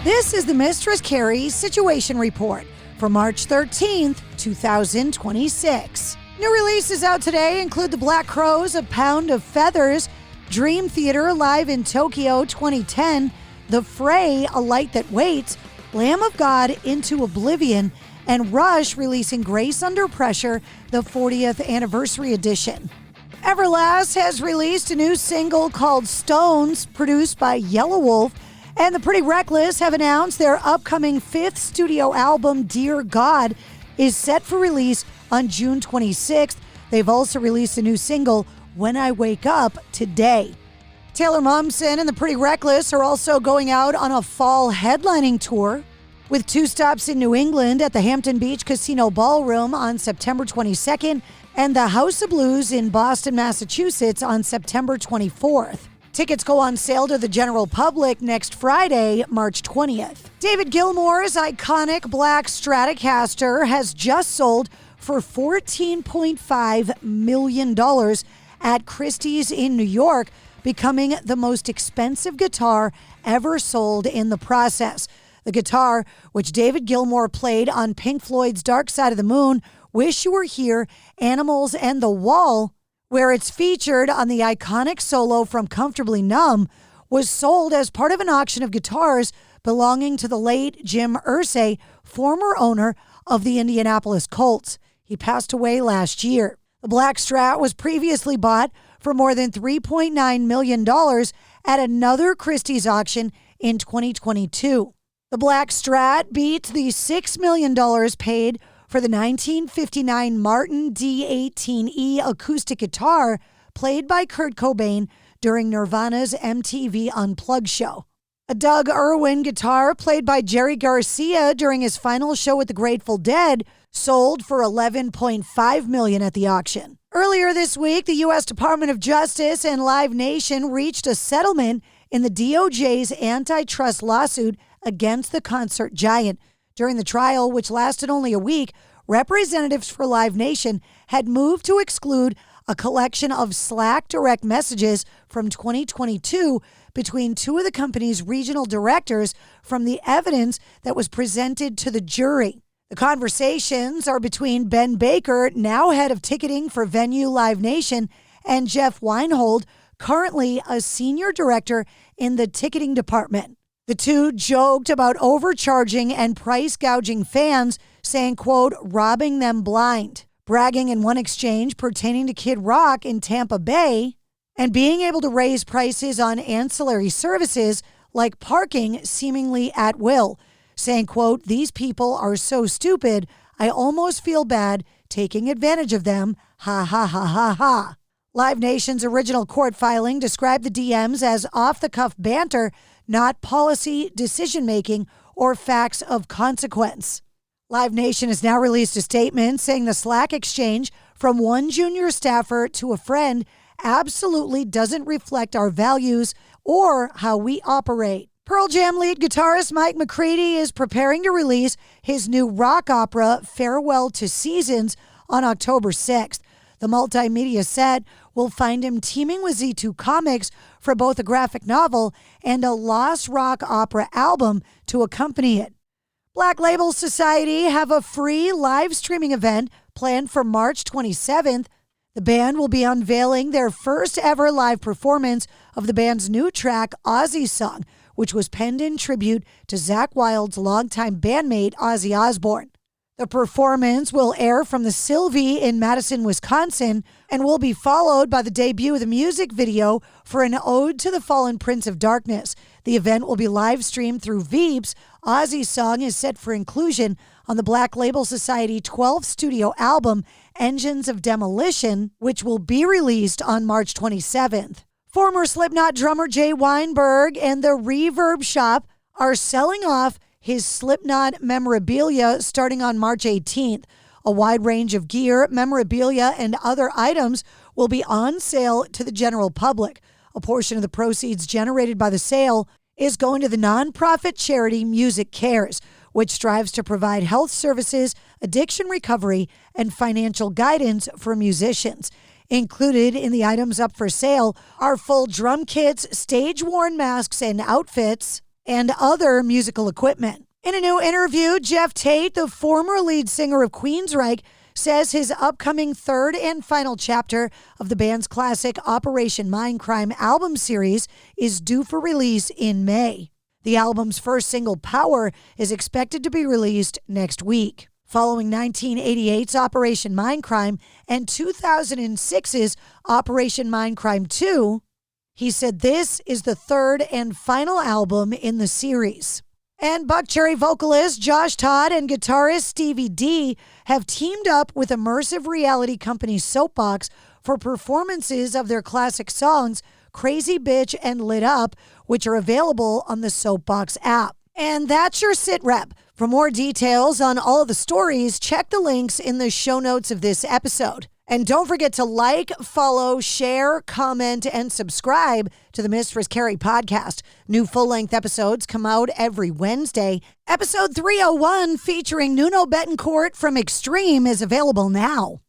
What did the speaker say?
This is the Mistress Carrie Situation Report for March 13th, 2026. New releases out today include The Black Crowes, A Pound of Feathers, Dream Theater live in Tokyo 2010, The Fray, A Light That Waits, Lamb of God, Into Oblivion, and Rush releasing Grace Under Pressure, the 40th anniversary edition. Everlast has released a new single called Stones, produced by Yellow Wolf, and The Pretty Reckless have announced their upcoming 5th studio album, Dear God, is set for release on June 26th. They've also released a new single, When I Wake Up, today. Taylor Momsen and The Pretty Reckless are also going out on a fall headlining tour, with 2 stops in New England at the Hampton Beach Casino Ballroom on September 22nd and the House of Blues in Boston, Massachusetts on September 24th. Tickets go on sale to the general public next Friday, March 20th. David Gilmour's iconic black Stratocaster has just sold for $14.5 million at Christie's in New York, becoming the most expensive guitar ever sold in the process. The guitar, which David Gilmour played on Pink Floyd's Dark Side of the Moon, Wish You Were Here, Animals, and The Wall, where it's featured on the iconic solo from Comfortably Numb, was sold as part of an auction of guitars belonging to the late Jim Irsay, former owner of the Indianapolis Colts. He passed away last year. The Black Strat was previously bought for more than $3.9 million at another Christie's auction in 2022. The Black Strat beat the $6 million paid for the 1959 Martin D18E acoustic guitar played by Kurt Cobain during Nirvana's MTV Unplugged show. A Doug Irwin guitar played by Jerry Garcia during his final show with the Grateful Dead sold for $11.5 million at the auction. Earlier this week, the U.S. Department of Justice and Live Nation reached a settlement in the DOJ's antitrust lawsuit against the concert giant. During the trial, which lasted only a week, representatives for Live Nation had moved to exclude a collection of Slack direct messages from 2022 between 2 of the company's regional directors from the evidence that was presented to the jury. The conversations are between Ben Baker, now head of ticketing for Venue Live Nation, and Jeff Weinhold, currently a senior director in the ticketing department. The two joked about overcharging and price gouging fans, saying, quote, robbing them blind, bragging in one exchange pertaining to Kid Rock in Tampa Bay, and being able to raise prices on ancillary services like parking seemingly at will, saying, quote, these people are so stupid, I almost feel bad taking advantage of them, ha ha ha ha ha. Live Nation's original court filing described the DMs as off-the-cuff banter, not policy, decision-making, or facts of consequence. Live Nation has now released a statement saying the Slack exchange from one junior staffer to a friend absolutely doesn't reflect our values or how we operate. Pearl Jam lead guitarist Mike McCready is preparing to release his new rock opera, Farewell to Seasons, on October 6th. The multimedia set will find him teaming with Z2 Comics for both a graphic novel and a lost rock opera album to accompany it. Black Label Society have a free live streaming event planned for March 27th. The band will be unveiling their first ever live performance of the band's new track, Ozzy Song, which was penned in tribute to Zakk Wylde's longtime bandmate, Ozzy Osbourne. The performance will air from the Sylvie in Madison, Wisconsin, and will be followed by the debut of the music video for an ode to the fallen Prince of Darkness. The event will be live streamed through Veeps. Ozzy's Song is set for inclusion on the Black Label Society 12th studio album, Engines of Demolition, which will be released on March 27th. Former Slipknot drummer Jay Weinberg and the Reverb Shop are selling off his Slipknot memorabilia starting on March 18th. A wide range of gear, memorabilia, and other items will be on sale to the general public. A portion of the proceeds generated by the sale is going to the nonprofit charity Music Cares, which strives to provide health services, addiction recovery, and financial guidance for musicians. Included in the items up for sale are full drum kits, stage-worn masks and outfits, and other musical equipment. In a new interview, Jeff Tate, the former lead singer of Queensryche, says his upcoming third and final chapter of the band's classic Operation Mindcrime album series is due for release in May. The album's first single, Power, is expected to be released next week. Following 1988's Operation Mindcrime and 2006's Operation Mindcrime 2, he said this is the third and final album in the series. And Buckcherry vocalist Josh Todd and guitarist Stevie D have teamed up with immersive reality company Soapbox for performances of their classic songs Crazy Bitch and Lit Up, which are available on the Soapbox app. And that's your sit rep. For more details on all of the stories, check the links in the show notes of this episode. And don't forget to like, follow, share, comment, and subscribe to the Mistress Carrie Podcast. New full-length episodes come out every Wednesday. Episode 301 featuring Nuno Betancourt from Extreme is available now.